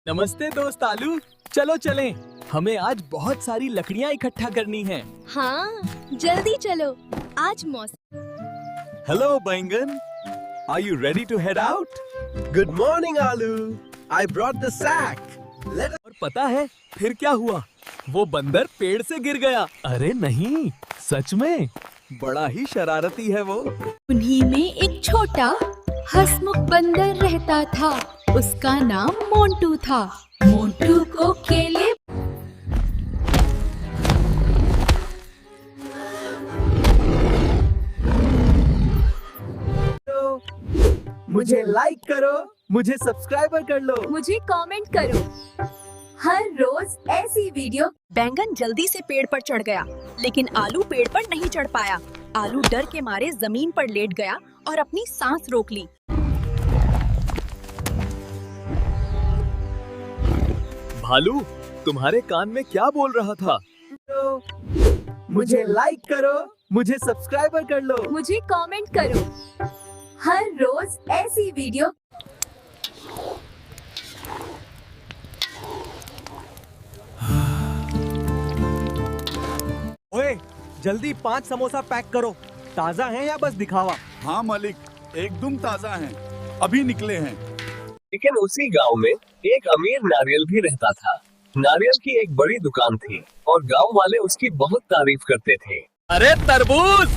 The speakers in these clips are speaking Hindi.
नमस्ते दोस्त आलू, चलो चलें। हमें आज बहुत सारी लकड़ियाँ इकट्ठा करनी हैं। हाँ, जल्दी चलो। आज मौसम। हेलो बैंगन, are you ready to head out? Good morning, Alu. I brought the sack. और पता है फिर क्या हुआ? वो बंदर पेड़ से गिर गया। अरे नहीं, सच में बड़ा ही शरारती है वो। उन्हीं में एक छोटा हंसमुख बंदर रहता था। उसका नाम मोंटू था। मोंटू को केले मुझे लाइक करो, मुझे सब्सक्राइबर कर लो। मुझे कमेंट करो। हर रोज ऐसी वीडियो। बैंगन जल्दी से पेड़ पर चढ़ गया, लेकिन आलू पेड़ पर नहीं चढ़ पाया। आलू डर के मारे जमीन पर लेट गया और अपनी सांस रोक ली। भालू, तुम्हारे कान में क्या बोल रहा था? मुझे लाइक करो, मुझे सब्सक्राइबर कर लो। मुझे कमेंट करो। हर रोज ऐसी वीडियो। ओए, जल्दी 5 समोसा पैक करो। ताजा हैं या बस दिखावा? हाँ मालिक, एकदम ताजा हैं, अभी निकले हैं। लेकिन उसी गांव में एक अमीर नारियल भी रहता था। नारियल की एक बड़ी दुकान थी और गांव वाले उसकी बहुत तारीफ करते थे। अरे तरबूज,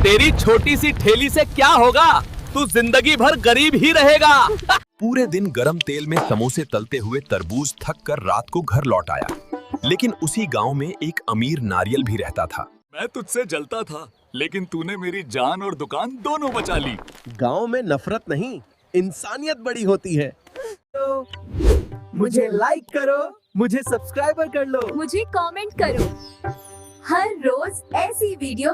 तेरी छोटी सी ठेली से क्या होगा? तू जिंदगी भर गरीब ही रहेगा। पूरे दिन गरम तेल में समोसे तलते हुए तरबूज थक कर रात को घर लौट आया। लेकिन उसी गांव में एक अमीर नारियल भी रहता था। मैं तुझसे जलता था, लेकिन तूने मेरी जान और दुकान दोनों बचा ली। गांव में नफरत नहीं, इंसानियत बड़ी होती है। मुझे लाइक करो, मुझे सब्सक्राइबर कर लो। मुझे कमेंट करो। हर रोज ऐसी वीडियो।